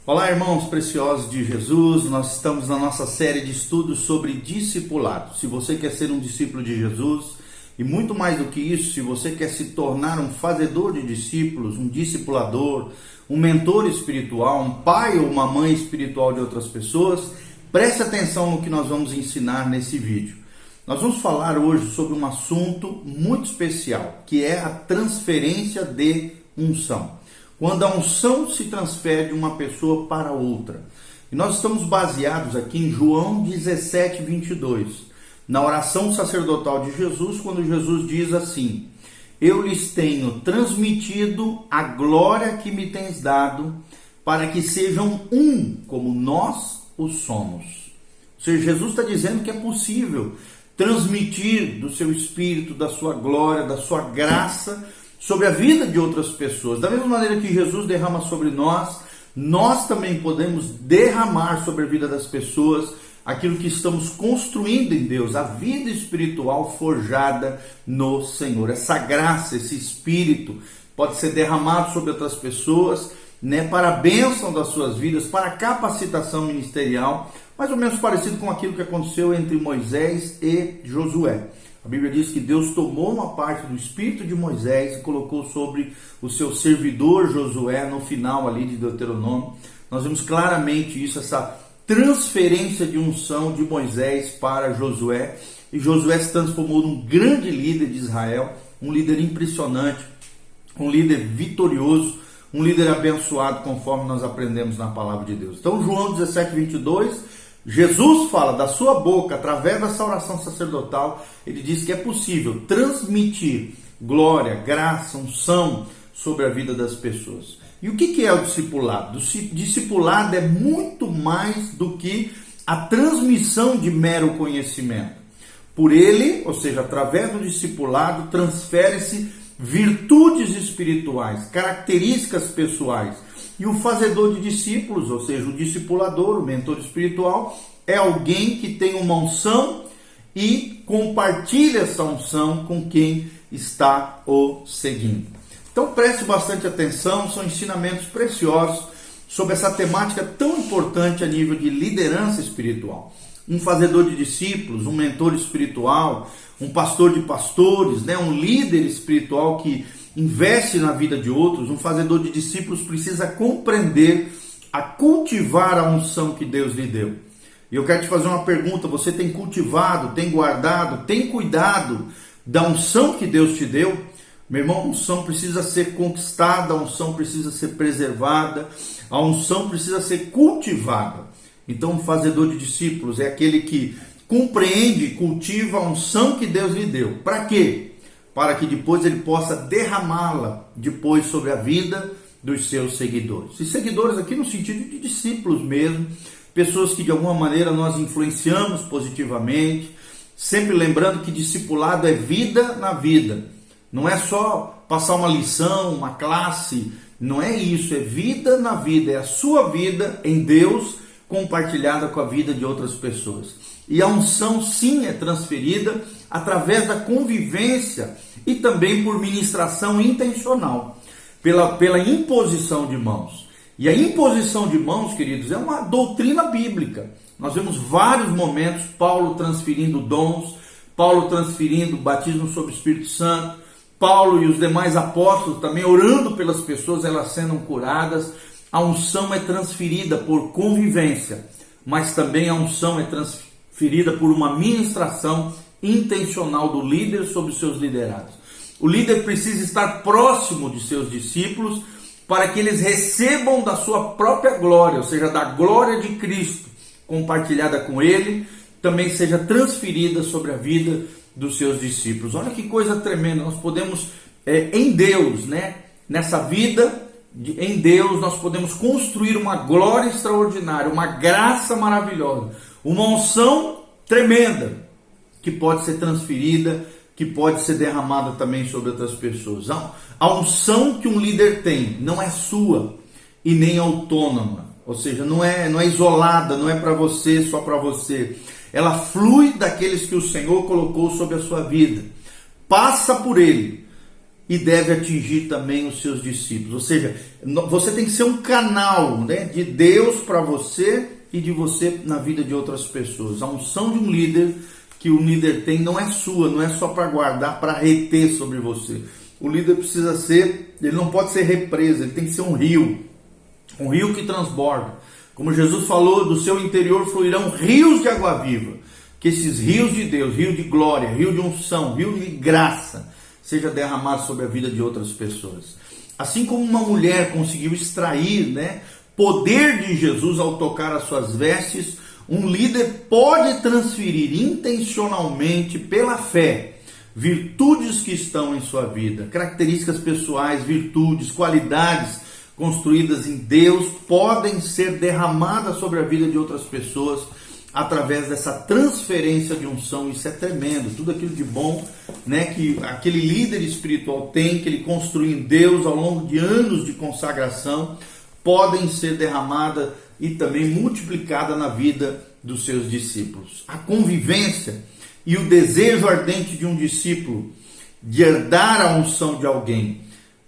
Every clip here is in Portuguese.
Olá, irmãos preciosos de Jesus, nós estamos na nossa série de estudos sobre discipulado. Se você quer ser um discípulo de Jesus, e muito mais do que isso, se você quer se tornar um fazedor de discípulos, um discipulador, um mentor espiritual, um pai ou uma mãe espiritual de outras pessoas, preste atenção no que nós vamos ensinar nesse vídeo. Nós vamos falar hoje sobre um assunto muito especial, que é a transferência de unção. Quando a unção se transfere de uma pessoa para outra. E nós estamos baseados aqui em João 17, 22. Na oração sacerdotal de Jesus, quando Jesus diz assim: eu lhes tenho transmitido a glória que me tens dado, para que sejam um, como nós o somos. Ou seja, Jesus está dizendo que é possível transmitir do seu Espírito, da sua glória, da sua graça, sobre a vida de outras pessoas. Da mesma maneira que Jesus derrama sobre nós, nós também podemos derramar sobre a vida das pessoas aquilo que estamos construindo em Deus, a vida espiritual forjada no Senhor. Essa graça, esse Espírito pode ser derramado sobre outras pessoas, para a bênção das suas vidas, para a capacitação ministerial, mais ou menos parecido com aquilo que aconteceu entre Moisés e Josué. A Bíblia diz que Deus tomou uma parte do espírito de Moisés e colocou sobre o seu servidor Josué no final ali de Deuteronômio. Nós vemos claramente isso, essa transferência de unção de Moisés para Josué. E Josué se transformou num grande líder de Israel, um líder impressionante, um líder vitorioso, um líder abençoado, conforme nós aprendemos na palavra de Deus. Então, João 17, 22... Jesus fala da sua boca, através dessa oração sacerdotal, ele diz que é possível transmitir glória, graça, unção sobre a vida das pessoas. E o que é o discipulado? O discipulado é muito mais do que a transmissão de mero conhecimento. Por ele, ou seja, através do discipulado, transfere-se virtudes espirituais, características pessoais. E o fazedor de discípulos, ou seja, o discipulador, o mentor espiritual, é alguém que tem uma unção e compartilha essa unção com quem está o seguindo. Então preste bastante atenção, são ensinamentos preciosos sobre essa temática tão importante a nível de liderança espiritual. Um fazedor de discípulos, um mentor espiritual, um pastor de pastores, um líder espiritual que investe na vida de outros, um fazedor de discípulos precisa compreender a cultivar a unção que Deus lhe deu. E eu quero te fazer uma pergunta: você tem cultivado, tem guardado, tem cuidado da unção que Deus te deu? Meu irmão, a unção precisa ser conquistada, a unção precisa ser preservada, a unção precisa ser cultivada. Então, um fazedor de discípulos é aquele que compreende e cultiva a unção que Deus lhe deu. Para quê? Para que depois ele possa derramá-la depois sobre a vida dos seus seguidores. E seguidores aqui no sentido de discípulos mesmo, pessoas que de alguma maneira nós influenciamos positivamente, sempre lembrando que discipulado é vida na vida. Não é só passar uma lição, uma classe, não é isso, é vida na vida, é a sua vida em Deus compartilhada com a vida de outras pessoas. E a unção sim é transferida através da convivência e também por ministração intencional, pela imposição de mãos. E a imposição de mãos, queridos, é uma doutrina bíblica. Nós vemos vários momentos, Paulo transferindo dons, Paulo transferindo batismo sobre o Espírito Santo, Paulo e os demais apóstolos também orando pelas pessoas, elas sendo curadas. A unção é transferida por convivência, mas também a unção é transferida por uma ministração intencional do líder sobre os seus liderados. O líder precisa estar próximo de seus discípulos para que eles recebam da sua própria glória, ou seja, da glória de Cristo compartilhada com ele, também seja transferida sobre a vida dos seus discípulos. Olha que coisa tremenda, nós podemos, em Deus, nessa vida, em Deus, nós podemos construir uma glória extraordinária, uma graça maravilhosa, uma unção tremenda, que pode ser transferida, que pode ser derramada também sobre outras pessoas. A unção que um líder tem não é sua e nem autônoma, ou seja, não é isolada, não é para você, só para você. Ela flui daqueles que o Senhor colocou sobre a sua vida, passa por ele, e deve atingir também os seus discípulos. Ou seja, você tem que ser um canal, né, de Deus para você e de você na vida de outras pessoas. A unção de um líder que o líder tem não é sua, não é só para guardar, para reter sobre você. O líder precisa ser, ele não pode ser represa, ele tem que ser um rio que transborda. Como Jesus falou, do seu interior fluirão rios de água viva. Que esses rios de Deus, rio de glória, rio de unção, rio de graça, seja derramado sobre a vida de outras pessoas. Assim como uma mulher conseguiu extrair, né, poder de Jesus ao tocar as suas vestes, um líder pode transferir intencionalmente pela fé virtudes que estão em sua vida, características pessoais, virtudes, qualidades construídas em Deus podem ser derramadas sobre a vida de outras pessoas através dessa transferência de unção. Isso é tremendo, tudo aquilo de bom, né, que aquele líder espiritual tem, que ele construiu em Deus ao longo de anos de consagração, podem ser derramadas e também multiplicada na vida dos seus discípulos. A convivência e o desejo ardente de um discípulo de herdar a unção de alguém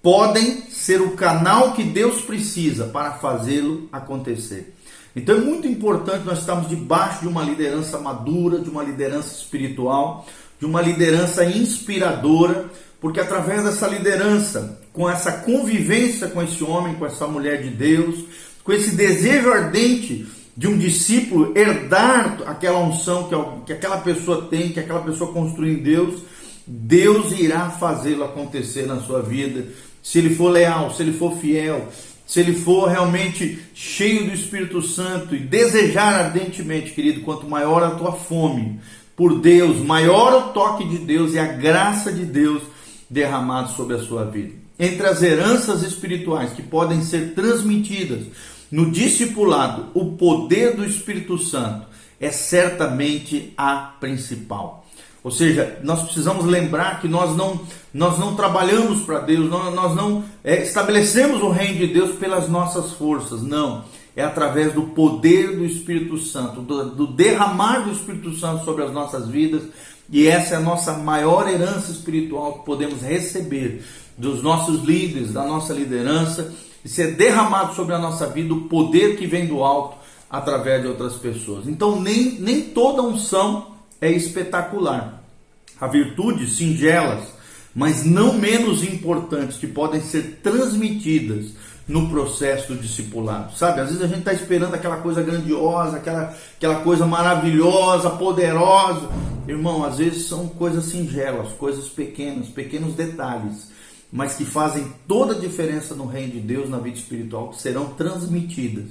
podem ser o canal que Deus precisa para fazê-lo acontecer. Então é muito importante nós estarmos debaixo de uma liderança madura, de uma liderança espiritual, de uma liderança inspiradora, porque através dessa liderança, com essa convivência com esse homem, com essa mulher de Deus, com esse desejo ardente de um discípulo herdar aquela unção que aquela pessoa tem, que aquela pessoa construiu em Deus, Deus irá fazê-lo acontecer na sua vida, se ele for leal, se ele for fiel, se ele for realmente cheio do Espírito Santo e desejar ardentemente, querido, quanto maior a tua fome por Deus, maior o toque de Deus e a graça de Deus derramado sobre a sua vida. Entre as heranças espirituais que podem ser transmitidas no discipulado, o poder do Espírito Santo é certamente a principal. Ou seja, nós precisamos lembrar que nós não trabalhamos para Deus, nós não estabelecemos o reino de Deus pelas nossas forças, não. É através do poder do Espírito Santo, do derramar do Espírito Santo sobre as nossas vidas, e essa é a nossa maior herança espiritual que podemos receber dos nossos líderes, da nossa liderança, e ser derramado sobre a nossa vida o poder que vem do alto através de outras pessoas. Então nem toda unção é espetacular. Há virtudes singelas, mas não menos importantes, que podem ser transmitidas no processo do discipulado. Sabe, às vezes a gente está esperando aquela coisa grandiosa, aquela coisa maravilhosa, poderosa. Irmão, às vezes são coisas singelas, coisas pequenas, pequenos detalhes, mas que fazem toda a diferença no reino de Deus, na vida espiritual, que serão transmitidas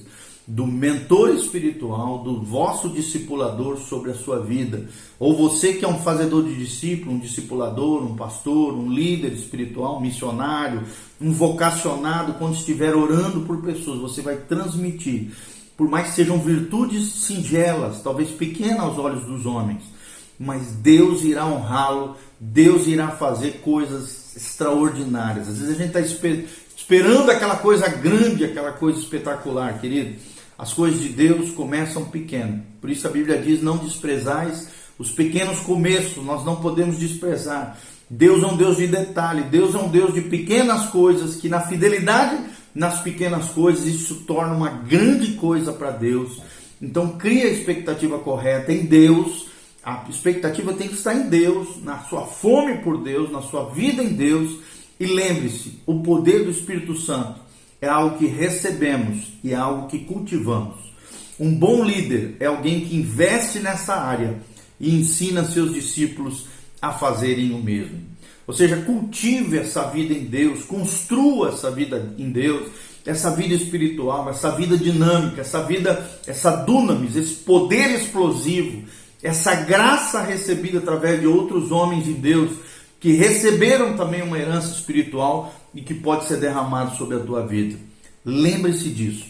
do mentor espiritual, do vosso discipulador sobre a sua vida. Ou você que é um fazedor de discípulo, um discipulador, um pastor, um líder espiritual, um missionário, um vocacionado, quando estiver orando por pessoas, você vai transmitir, por mais que sejam virtudes singelas, talvez pequenas aos olhos dos homens, mas Deus irá honrá-lo, Deus irá fazer coisas extraordinárias. Às vezes a gente está esperando aquela coisa grande, aquela coisa espetacular, querido. As coisas de Deus começam pequeno. Por isso a Bíblia diz: não desprezais os pequenos começos. Nós não podemos desprezar. Deus é um Deus de detalhe. Deus é um Deus de pequenas coisas, que na fidelidade nas pequenas coisas isso torna uma grande coisa para Deus. Então cria a expectativa correta em Deus. A expectativa tem que estar em Deus, na sua fome por Deus, na sua vida em Deus. E lembre-se, o poder do Espírito Santo é algo que recebemos e é algo que cultivamos. Um bom líder é alguém que investe nessa área e ensina seus discípulos a fazerem o mesmo. Ou seja, cultive essa vida em Deus, construa essa vida em Deus, essa vida espiritual, essa vida dinâmica, essa dunamis, esse poder explosivo, essa graça recebida através de outros homens de Deus, que receberam também uma herança espiritual e que pode ser derramado sobre a tua vida. Lembre-se disso.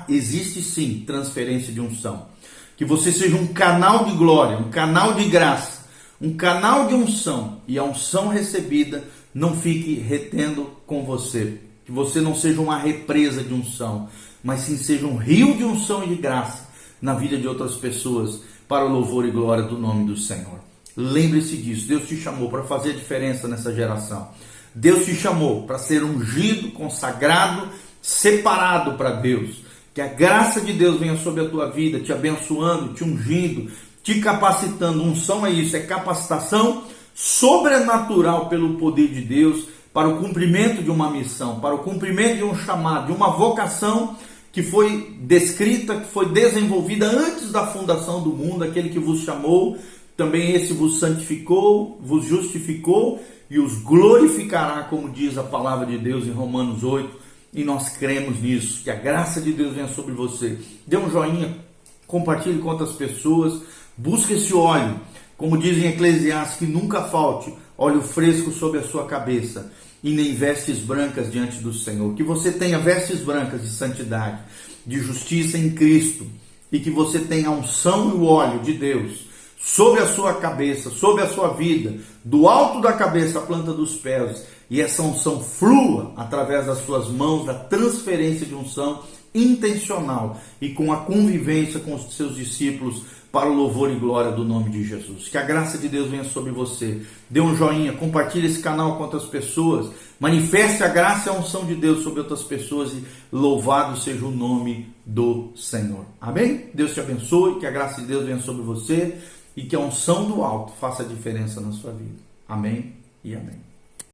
Existe sim transferência de unção. Que você seja um canal de glória, um canal de graça, um canal de unção, e a unção recebida não fique retendo com você. Que você não seja uma represa de unção, mas sim seja um rio de unção e de graça na vida de outras pessoas, para o louvor e glória do nome do Senhor. Lembre-se disso. Deus te chamou para fazer a diferença nessa geração. Deus te chamou para ser ungido, consagrado, separado para Deus. Que a graça de Deus venha sobre a tua vida, te abençoando, te ungindo, te capacitando. Unção é isso, é capacitação sobrenatural pelo poder de Deus para o cumprimento de uma missão, para o cumprimento de um chamado, de uma vocação que foi descrita, que foi desenvolvida antes da fundação do mundo. Aquele que vos chamou, também esse vos santificou, vos justificou e os glorificará, como diz a palavra de Deus em Romanos 8, e nós cremos nisso. Que a graça de Deus venha sobre você. Dê um joinha, compartilhe com outras pessoas, busque esse óleo, como diz em Eclesiastes, que nunca falte óleo fresco sobre a sua cabeça e nem vestes brancas diante do Senhor. Que você tenha vestes brancas de santidade, de justiça em Cristo, e que você tenha a unção e o óleo de Deus sobre a sua cabeça, sobre a sua vida, do alto da cabeça à planta dos pés, e essa unção flua através das suas mãos, da transferência de unção intencional e com a convivência com os seus discípulos para o louvor e glória do nome de Jesus. Que a graça de Deus venha sobre você. Dê um joinha, compartilhe esse canal com outras pessoas, manifeste a graça e a unção de Deus sobre outras pessoas e louvado seja o nome do Senhor. Amém? Deus te abençoe, que a graça de Deus venha sobre você e que a unção do alto faça a diferença na sua vida. Amém e amém.